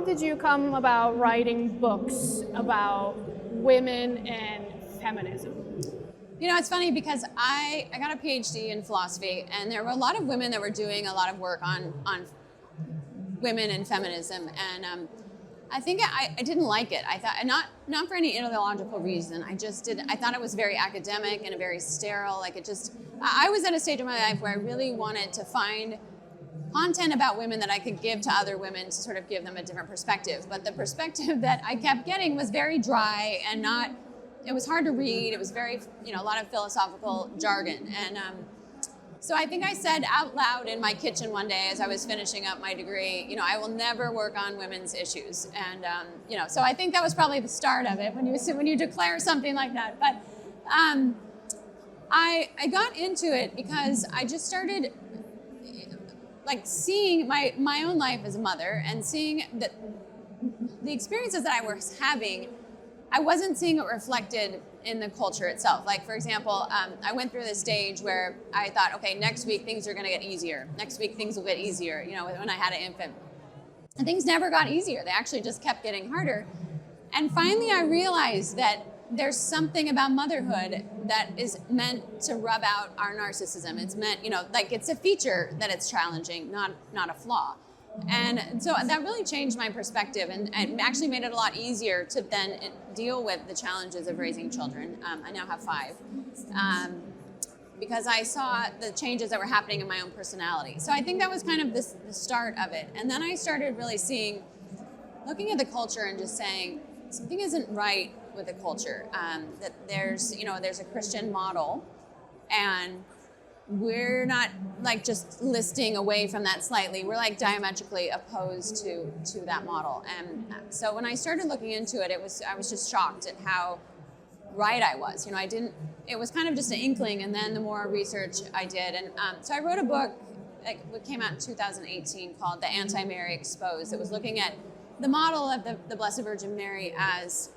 did you come about writing books about women and feminism? You know, it's funny because I got a PhD in philosophy, and there were a lot of women that were doing a lot of work on women and feminism, and I think I didn't like it. I thought, not for any ideological reason, I thought it was very academic and very sterile. Like I was at a stage in my life where I really wanted to find content about women that I could give to other women to sort of give them a different perspective. But the perspective that I kept getting was very dry and it was hard to read. It was very, a lot of philosophical jargon. And so I think I said out loud in my kitchen one day as I was finishing up my degree, I will never work on women's issues. And, so I think that was probably the start of it when you declare something like that. But I got into it because I just started seeing my own life as a mother and seeing that the experiences that I was having, I wasn't seeing it reflected in the culture itself. Like, for example, I went through this stage where I thought, okay, next week things are going to get easier. Next week things will get easier, when I had an infant. And things never got easier. They actually just kept getting harder. And finally I realized that there's something about motherhood that is meant to rub out our narcissism. It's meant, it's a feature that it's challenging, not a flaw. And so that really changed my perspective and actually made it a lot easier to then deal with the challenges of raising children. I now have 5, because I saw the changes that were happening in my own personality. So I think that was kind of the start of it. And then I started really looking at the culture and just saying, something isn't right with the culture. That there's a Christian model, and we're not just listing away from that slightly. We're diametrically opposed to that model. And so when I started looking into it, I was just shocked at how right I was. It was kind of just an inkling, and then the more research I did. And so I wrote a book that came out in 2018 called The Anti-Mary Exposed. It was looking at the model of the Blessed Virgin Mary as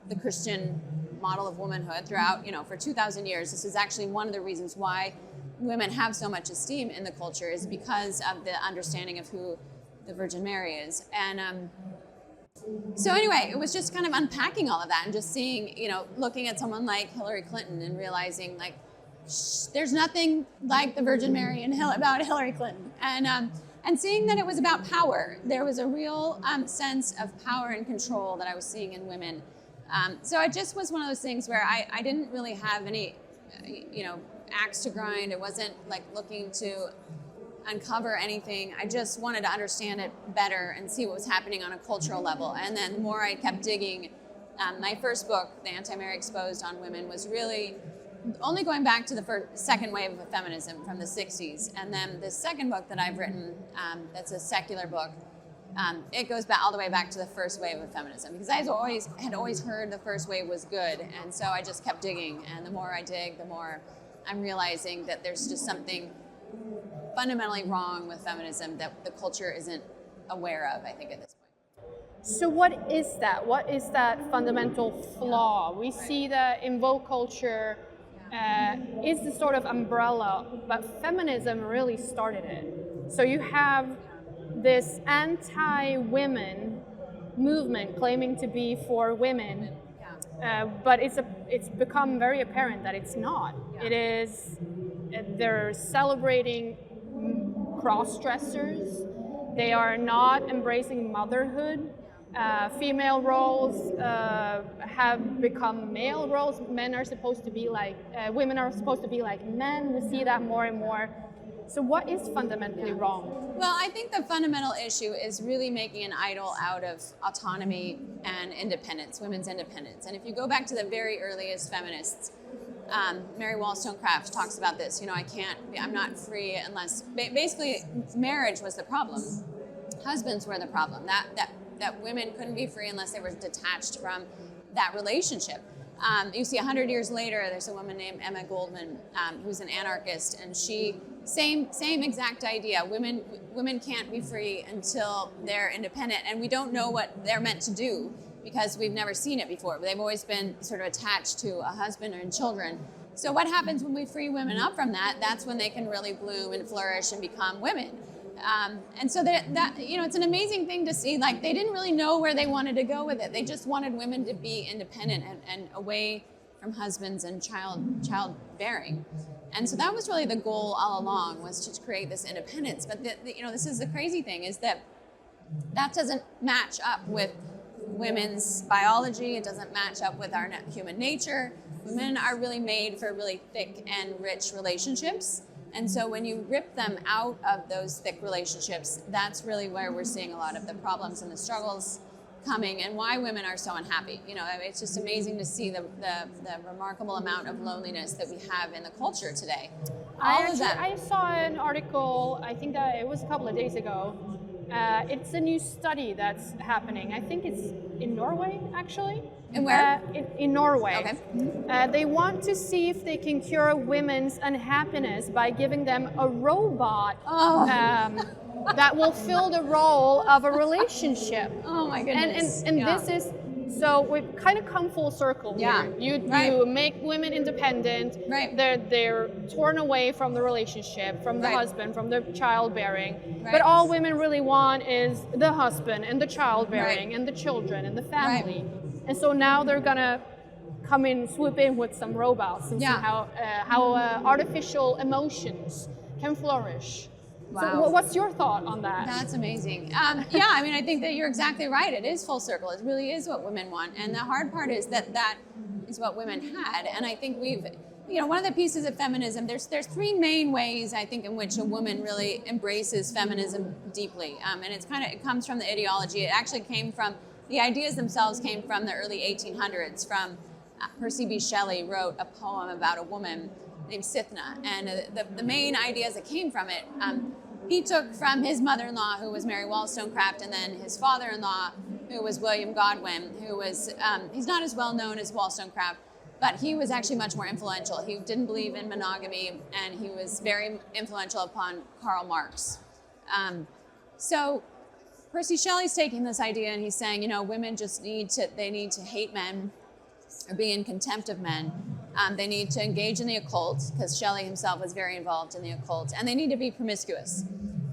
the Christian model of womanhood throughout, for 2,000 years. This is actually one of the reasons why women have so much esteem in the culture, is because of the understanding of who the Virgin Mary is. And so anyway, it was just kind of unpacking all of that and just seeing, looking at someone like Hillary Clinton and realizing there's nothing like the Virgin Mary about Hillary Clinton. And seeing that it was about power. There was a real sense of power and control that I was seeing in women. So it just was one of those things where I didn't really have any, axe to grind. It wasn't looking to uncover anything. I just wanted to understand it better and see what was happening on a cultural level. And then the more I kept digging, my first book, The Anti-Mary Exposed on Women, was really only going back to the second wave of feminism from the 60s. And then the second book that I've written, that's a secular book, it goes back all the way back to the first wave of feminism, because I had always heard the first wave was good. And so I just kept digging. And the more I dig, the more I'm realizing that there's just something fundamentally wrong with feminism that the culture isn't aware of, I think, at this point. So what is that? What is that fundamental flaw? We see that in woke culture is the sort of umbrella, but feminism really started it. So you have this anti-women movement claiming to be for women, but it's become very apparent that it's not. It is, they're celebrating cross-dressers. They are not embracing motherhood. Female roles have become male roles. Men are supposed to be women are supposed to be like men. We see that more and more. So what is fundamentally wrong? Well, I think the fundamental issue is really making an idol out of autonomy and independence, women's independence. And if you go back to the very earliest feminists, Mary Wollstonecraft talks about this. I'm not free unless, basically, marriage was the problem. Husbands were the problem. That women couldn't be free unless they were detached from that relationship. You see 100 years later, there's a woman named Emma Goldman, who's an anarchist, and same exact idea. Women can't be free until they're independent, and we don't know what they're meant to do because we've never seen it before. They've always been sort of attached to a husband and children. So what happens when we free women up from that? That's when they can really bloom and flourish and become women. And so that it's an amazing thing to see. Like, they didn't really know where they wanted to go with it. They just wanted women to be independent and away from husbands and childbearing. And so that was really the goal all along, was to create this independence. But this is the crazy thing, is that doesn't match up with women's biology. It doesn't match up with our human nature. Women are really made for really thick and rich relationships. And so when you rip them out of those thick relationships, that's really where we're seeing a lot of the problems and the struggles coming, and why women are so unhappy. It's just amazing to see the remarkable amount of loneliness that we have in the culture today. I saw an article, I think that it was a couple of days ago. It's a new study that's happening. I think it's in Norway, actually. And where? In Norway. Okay. They want to see if they can cure women's unhappiness by giving them a robot that will fill the role of a relationship. Oh my goodness. And this is, so we've kind of come full circle here. You make women independent. Right. They're torn away from the relationship, from the husband, from the childbearing. Right. But all women really want is the husband and the childbearing and the children and the family. Right. And so now they're gonna swoop in with some robots and see how artificial emotions can flourish. Wow. So what's your thought on that? That's amazing. I think that you're exactly right. It is full circle. It really is what women want. And the hard part is that is what women had. And I think one of the pieces of feminism, there's three main ways, I think, in which a woman really embraces feminism deeply. And it comes from the ideology. It actually the ideas themselves came from the early 1800s, from Percy B. Shelley wrote a poem about a woman named Sithna, and the main ideas that came from it, he took from his mother-in-law, who was Mary Wollstonecraft, and then his father-in-law, who was William Godwin, who was, he's not as well known as Wollstonecraft, but he was actually much more influential. He didn't believe in monogamy, and he was very influential upon Karl Marx. So Percy Shelley's taking this idea, and he's saying, women just need to hate men or be in contempt of men. They need to engage in the occult, because Shelley himself was very involved in the occult, and they need to be promiscuous.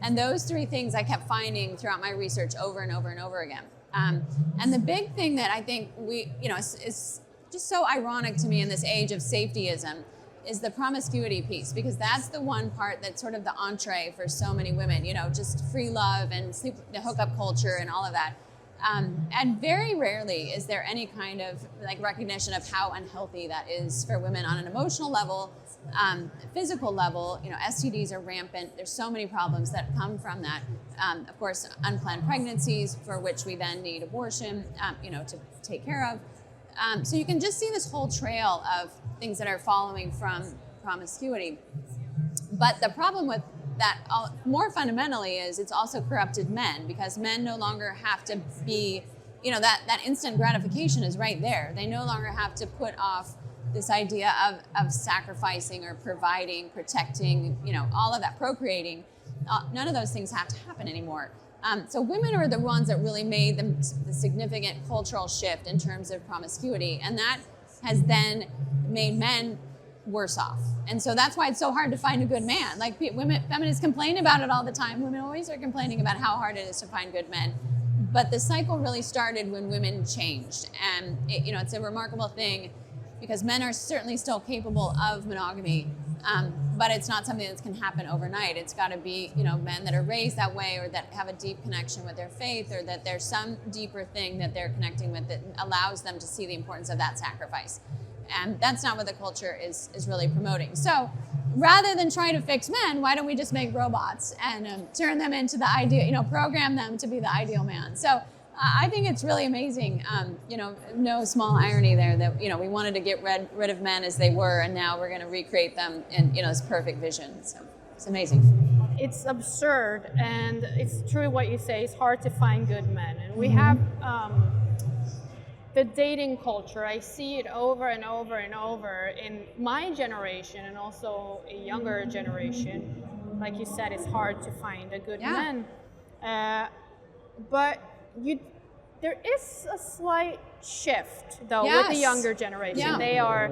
And those three things I kept finding throughout my research over and over and over again. And the big thing that I think is just so ironic to me in this age of safetyism is the promiscuity piece, because that's the one part that's sort of the entree for so many women, just free love and the hookup culture and all of that. And very rarely is there any kind of recognition of how unhealthy that is for women on an emotional level, physical level. STDs are rampant. There's so many problems that come from that. Of course, unplanned pregnancies, for which we then need abortion, to take care of. So you can just see this whole trail of things that are following from promiscuity. But the problem with that, more fundamentally, is it's also corrupted men, because men no longer have to be, that instant gratification is right there. They no longer have to put off this idea of sacrificing or providing, protecting, all of that, procreating. None of those things have to happen anymore. So women are the ones that really made the significant cultural shift in terms of promiscuity, and that has then made men worse off. And so that's why it's so hard to find a good man. Feminists complain about it all the time. Women always are complaining about how hard it is to find good men. But the cycle really started when women changed. And it's a remarkable thing, because men are certainly still capable of monogamy, but it's not something that can happen overnight. It's got to be, men that are raised that way, or that have a deep connection with their faith, or that there's some deeper thing that they're connecting with that allows them to see the importance of that sacrifice. And that's not what the culture is really promoting. So rather than try to fix men, why don't we just make robots and turn them into the ideal, program them to be the ideal man? So I think it's really amazing, no small irony there that, we wanted to get rid of men as they were, and now we're going to recreate them in, this perfect vision. So it's amazing. It's absurd, and it's true what you say. It's hard to find good men. And we have the dating culture. I see it over and over and over in my generation, and also a younger generation. Like you said, it's hard to find a good man. But there is a slight shift, though, with the younger generation. Yeah. They are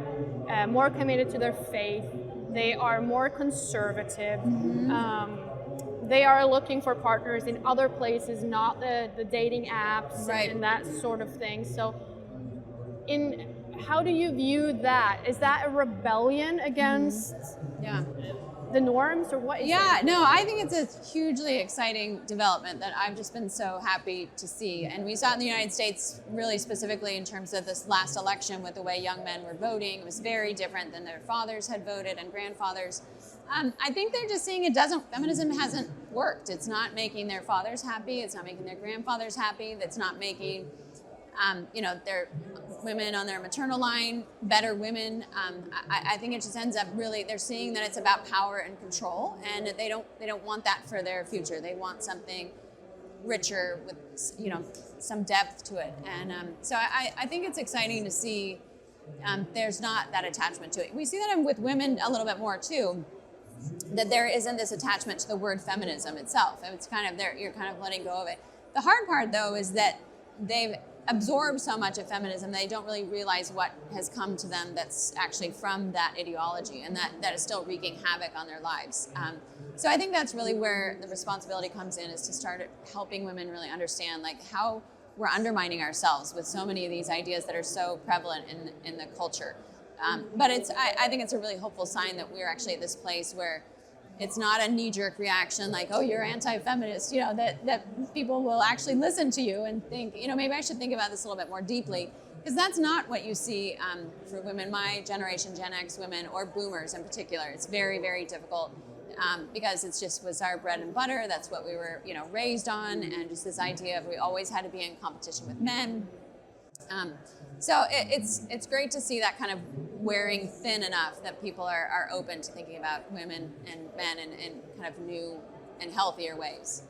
more committed to their faith. They are more conservative. they are looking for partners in other places, not the dating apps Right. and that sort of thing. So how do you view that? Is that a rebellion against Yeah. the norms, or what is Yeah, it? no, I think it's a hugely exciting development that I've just been so happy to see. And we saw it in the United States really specifically in terms of this last election with the way young men were voting. It was very different than their fathers had voted and grandfathers. I think they're just seeing feminism hasn't worked. It's not making their fathers happy. It's not making their grandfathers happy. That's not making their women on their maternal line better women. I think it just ends up really, they're seeing that it's about power and control, and they don't want that for their future. They want something richer with some depth to it. And so I think it's exciting to see there's not that attachment to it. We see that with women a little bit more too, that there isn't this attachment to the word feminism itself. And it's kind of there, you're kind of letting go of it. The hard part though is that they've absorbed so much of feminism, they don't really realize what has come to them that's actually from that ideology, and that is still wreaking havoc on their lives. So I think that's really where the responsibility comes in, is to start helping women really understand like how we're undermining ourselves with so many of these ideas that are so prevalent in the culture. But I think it's a really hopeful sign that we're actually at this place where it's not a knee-jerk reaction like, oh, you're anti-feminist, that people will actually listen to you and think, maybe I should think about this a little bit more deeply. Because that's not what you see for women, my generation, Gen X women, or boomers in particular. It's very, very difficult because it just was our bread and butter. That's what we were, raised on, and just this idea of we always had to be in competition with men. So it's great to see that kind of wearing thin enough that people are open to thinking about women and men in kind of new and healthier ways.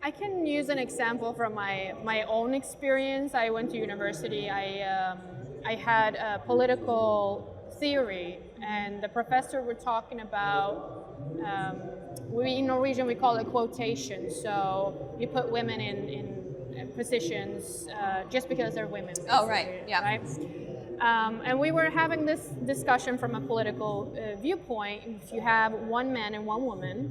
I can use an example from my own experience. I went to university. I had a political theory, and the professor were talking about, in Norwegian we call it quotation. So you put women in positions just because they're women. Oh, right. Yeah. Right? And we were having this discussion from a political viewpoint. If you have one man and one woman,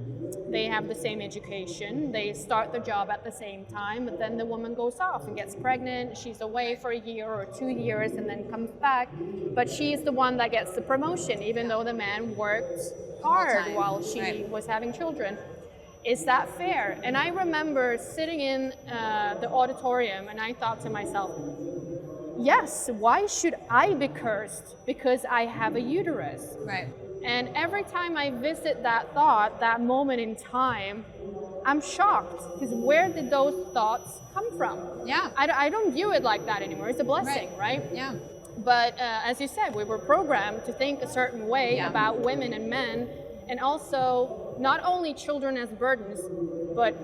they have the same education, they start the job at the same time, but then the woman goes off and gets pregnant, she's away for a year or 2 years and then comes back, but she's the one that gets the promotion, even though the man worked hard while she was having children. Is that fair? And I remember sitting in the auditorium and I thought to myself, yes, why should I be cursed because I have a uterus? Right. And every time I visit that thought, that moment in time, I'm shocked, because where did those thoughts come from? Yeah. I don't view it like that anymore. It's a blessing, right? Yeah. But as you said, we were programmed to think a certain way about women and men, and also not only children as burdens, but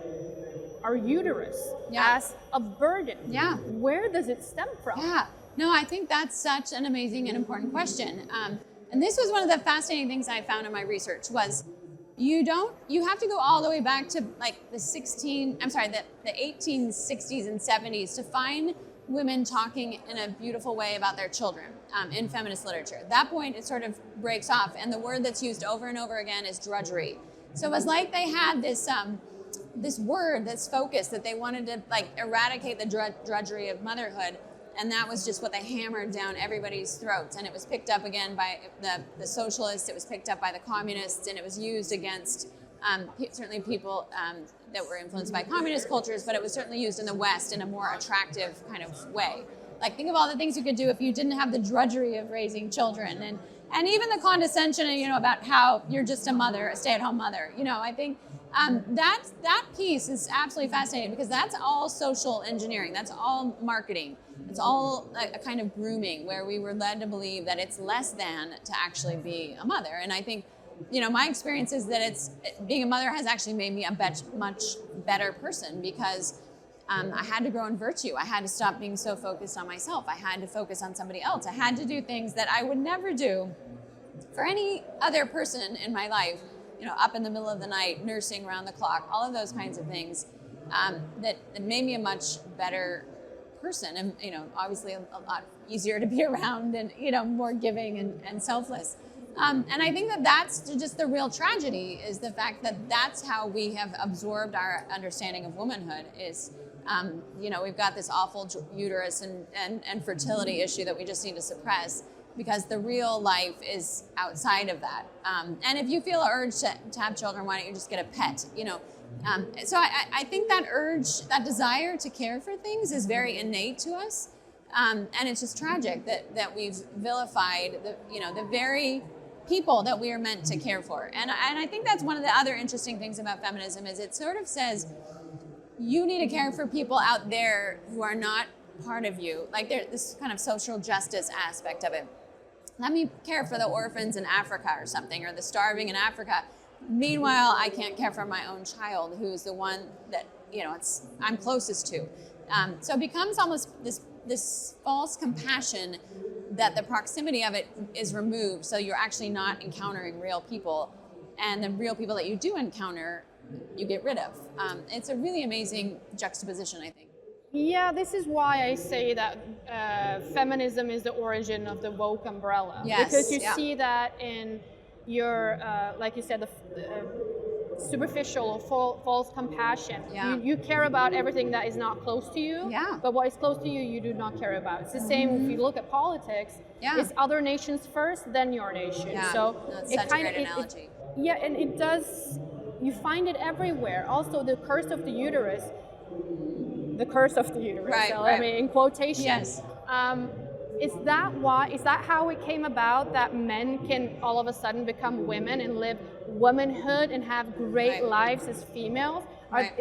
our uterus as a burden. Yeah. Where does it stem from? Yeah. No, I think that's such an amazing and important question. And this was one of the fascinating things I found in my research was you have to go all the way back to like the 1860s and 70s to find women talking in a beautiful way about their children in feminist literature. At that point, it sort of breaks off, and the word that's used over and over again is drudgery. So it was like they had this word, this focus that they wanted to like eradicate the drudgery of motherhood, and that was just what they hammered down everybody's throats. And it was picked up again by the socialists, it was picked up by the communists, and it was used against certainly people that were influenced by communist cultures, but it was certainly used in the West in a more attractive kind of way. Like, think of all the things you could do if you didn't have the drudgery of raising children, and even the condescension, about how you're just a mother, a stay-at-home mother. I think that piece is absolutely fascinating, because that's all social engineering. That's all marketing. It's all a kind of grooming where we were led to believe that it's less than to actually be a mother. And I think, my experience is that being a mother has actually made me a much better person, because I had to grow in virtue. I had to stop being so focused on myself. I had to focus on somebody else. I had to do things that I would never do for any other person in my life, up in the middle of the night, nursing around the clock, all of those kinds of things that made me a much better person, and obviously a lot easier to be around, and more giving and selfless. And I think that that's just the real tragedy, is the fact that that's how we have absorbed our understanding of womanhood is, we've got this awful uterus and fertility issue that we just need to suppress, because the real life is outside of that. And if you feel an urge to have children, why don't you just get a pet, So I think that urge, that desire to care for things is very innate to us. And it's just tragic that we've vilified the very people that we are meant to care for. And I think that's one of the other interesting things about feminism, is it sort of says you need to care for people out there who are not part of you. Like there's this kind of social justice aspect of it. Let me care for the orphans in Africa or something, or the starving in Africa. Meanwhile, I can't care for my own child, who's the one that I'm closest to. So it becomes almost this false compassion that the proximity of it is removed, so you're actually not encountering real people, and the real people that you do encounter, you get rid of. It's a really amazing juxtaposition, I think. Yeah, this is why I say that feminism is the origin of the woke umbrella. Yes, because you see that in your, like you said, the superficial or false compassion. Yeah. You care about everything that is not close to you, Yeah. but what is close to you, you do not care about. It's the same if you look at politics. Yeah. It's other nations first, then your nation. Yeah. So That's it such a kind great of, analogy. yeah, and it does, you find it everywhere. Also, the curse of the uterus, Right, so, right. I mean, in quotation. Yes. Is that how it came about that men can all of a sudden become women and live womanhood and have great Right. lives as females? Right.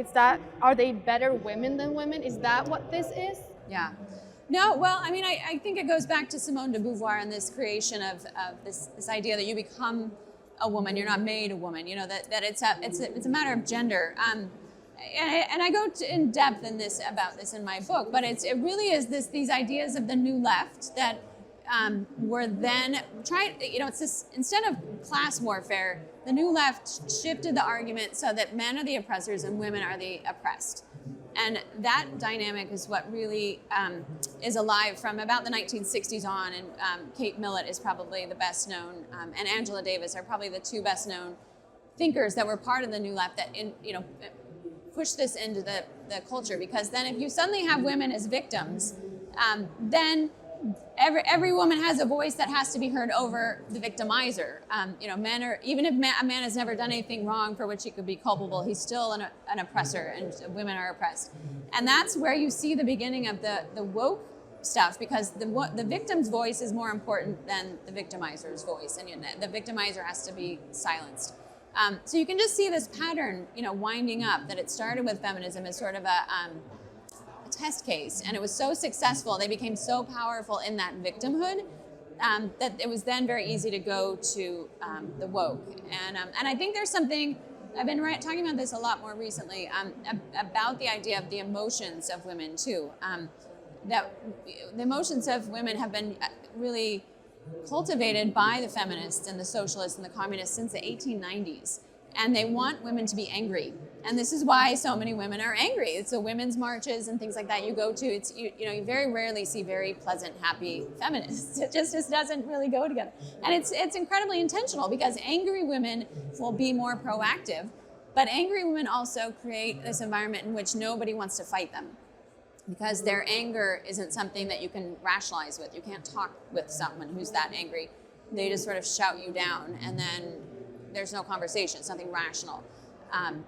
Are they better women than women? Is that what this is? Yeah. No, well, I mean, I think it goes back to Simone de Beauvoir and this creation of this idea that you become a woman, you're not made a woman, that it's a matter of gender. And I go in depth about this in my book, but it really is these ideas of the new left that were then trying, it's this, instead of class warfare, the new left shifted the argument so that men are the oppressors and women are the oppressed. And that dynamic is what really is alive from about the 1960s on, and Kate Millett is probably the best known, and Angela Davis are probably the two best known thinkers that were part of the new left that push this into the culture. Because then if you suddenly have women as victims, then every woman has a voice that has to be heard over the victimizer. Men are, even if a man has never done anything wrong for which he could be culpable, he's still an oppressor, and women are oppressed. And that's where you see the beginning of the woke stuff, because the victim's voice is more important than the victimizer's voice, and the victimizer has to be silenced. So you can just see this pattern, winding up, that it started with feminism as sort of a test case, and it was so successful, they became so powerful in that victimhood, that it was then very easy to go to the woke. And I think there's something, I've been talking about this a lot more recently, about the idea of the emotions of women too. That the emotions of women have been really cultivated by the feminists and the socialists and the communists since the 1890s. And they want women to be angry. And this is why so many women are angry. It's the women's marches and things like that you go to. You very rarely see very pleasant, happy feminists. It just doesn't really go together. And it's incredibly intentional, because angry women will be more proactive, but angry women also create this environment in which nobody wants to fight them, because their anger isn't something that you can rationalize with. You can't talk with someone who's that angry. They just sort of shout you down, and then there's no conversation. It's nothing rational.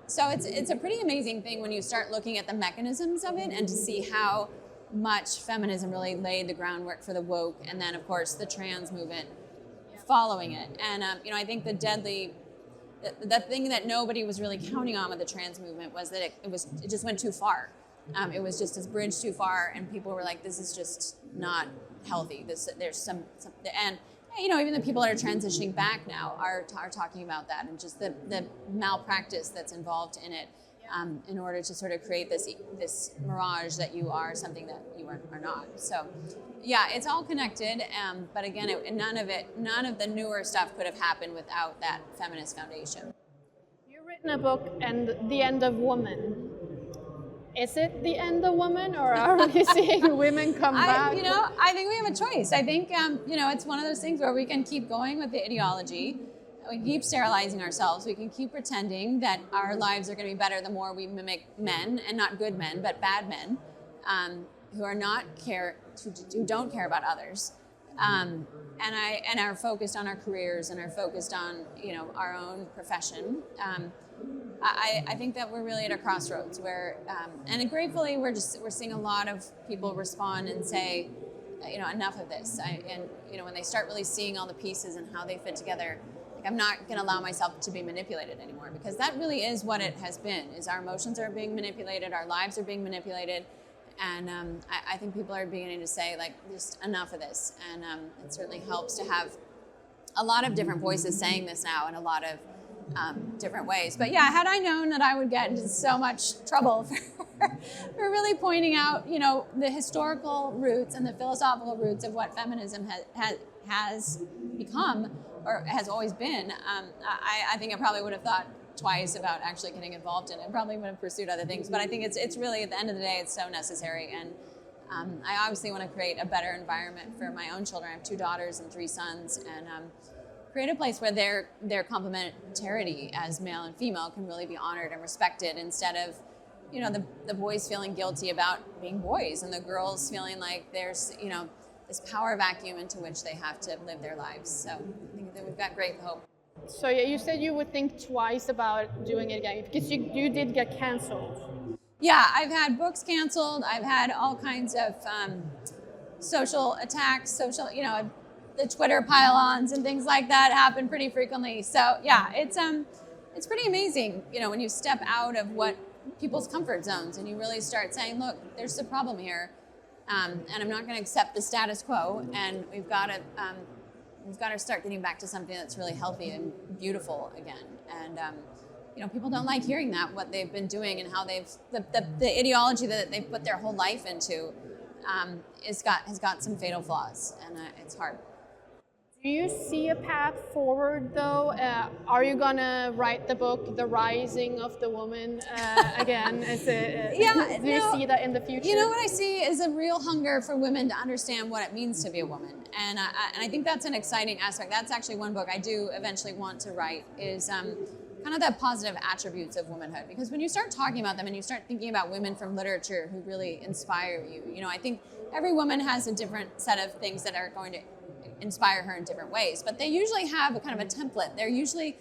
So it's a pretty amazing thing when you start looking at the mechanisms of it, and to see how much feminism really laid the groundwork for the woke, and then of course the trans movement following it. And I think the thing that nobody was really counting on with the trans movement was that it just went too far. It was just this bridge too far, and people were like, "This is just not healthy." There's some, and even the people that are transitioning back now are talking about that, and just the malpractice that's involved in it, in order to sort of create this mirage that you are something that you are not. So, yeah, it's all connected. But again, none of the newer stuff could have happened without that feminist foundation. You've written a book, and The End of Woman. Is it the end of women, or are we seeing women come back? I think we have a choice. I think, it's one of those things where we can keep going with the ideology. We keep sterilizing ourselves. We can keep pretending that our lives are going to be better the more we mimic men, and not good men, but bad men, who don't care about others, and are focused on our careers and are focused on our own profession. I think that we're really at a crossroads where, and gratefully, we're seeing a lot of people respond and say, enough of this. When they start really seeing all the pieces and how they fit together, like, I'm not going to allow myself to be manipulated anymore, because that really is what it has been. Is our emotions are being manipulated, our lives are being manipulated, and I think people are beginning to say, like, just enough of this. And it certainly helps to have a lot of different voices saying this now in a lot of different ways. But yeah, had I known that I would get into so much trouble for really pointing out, the historical roots and the philosophical roots of what feminism has become, or has always been, I think I probably would have thought twice about actually getting involved in it. Probably would have pursued other things. But I think it's really, at the end of the day, it's so necessary. And I obviously want to create a better environment for my own children. I have 2 daughters and 3 sons, and create a place where their complementarity as male and female can really be honored and respected, instead of the boys feeling guilty about being boys and the girls feeling like there's this power vacuum into which they have to live their lives. So I think that we've got great hope. So yeah, you said you would think twice about doing it again, because you did get canceled. Yeah, I've had books canceled. I've had all kinds of social attacks, the Twitter pile-ons and things like that happen pretty frequently. So yeah, it's pretty amazing, when you step out of what people's comfort zones and you really start saying, look, there's a problem here, and I'm not going to accept the status quo, and we've got to start getting back to something that's really healthy and beautiful again. And people don't like hearing that, what they've been doing and how they've the ideology that they've put their whole life into has got some fatal flaws, and it's hard. Do you see a path forward, though? Are you gonna write the book, The Rising of the Woman, again? Do you see that in the future? What I see is a real hunger for women to understand what it means to be a woman, and I think that's an exciting aspect. That's actually one book I do eventually want to write, is kind of the positive attributes of womanhood. Because when you start talking about them and you start thinking about women from literature who really inspire you, I think every woman has a different set of things that are going to inspire her in different ways, but they usually have a kind of a template. They're usually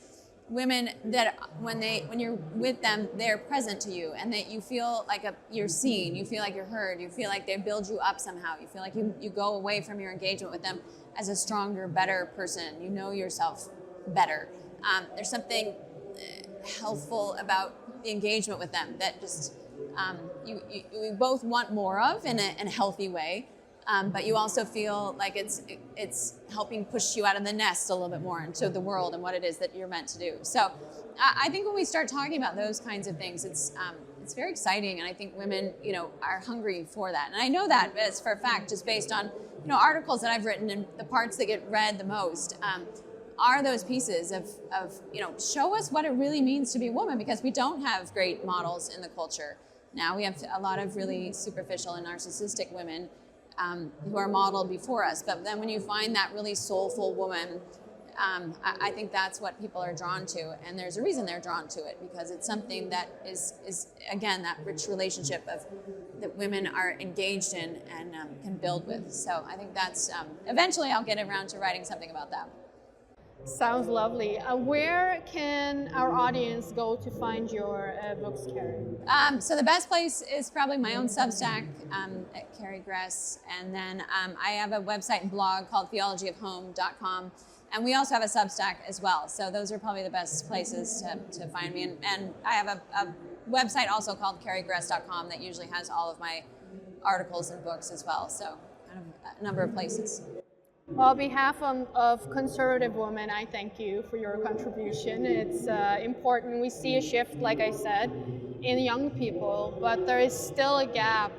women that when you're with them, they're present to you, and that you feel like you're seen, you feel like you're heard, you feel like they build you up somehow, you feel like you go away from your engagement with them as a stronger, better person. You know yourself better. There's something healthful about the engagement with them that just you both want more of in a healthy way. But you also feel like it's helping push you out of the nest a little bit more into the world and what it is that you're meant to do. So I think when we start talking about those kinds of things, it's very exciting, and I think women, are hungry for that. And I know that as for a fact, just based on articles that I've written, and the parts that get read the most are those pieces of show us what it really means to be a woman, because we don't have great models in the culture now. We have a lot of really superficial and narcissistic women who are modeled before us. But then when you find that really soulful woman, I think that's what people are drawn to. And there's a reason they're drawn to it, because it's something that is again, that rich relationship that women are engaged in and can build with. So I think that's, eventually I'll get around to writing something about that. Sounds lovely. Where can our audience go to find your books, Carrie? So the best place is probably my own Substack at Carrie Gress. And then I have a website and blog called theologyofhome.com. And we also have a Substack as well. So those are probably the best places to find me. And I have a website also called carriegress.com that usually has all of my articles and books as well. So kind of a number of places. Well, on behalf of conservative women, I thank you for your contribution. It's important. We see a shift, like I said, in young people, but there is still a gap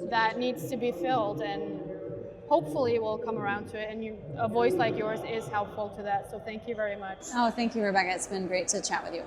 that needs to be filled, and hopefully we'll come around to it, and a voice like yours is helpful to that. So thank you very much. Oh, thank you, Rebecca. It's been great to chat with you.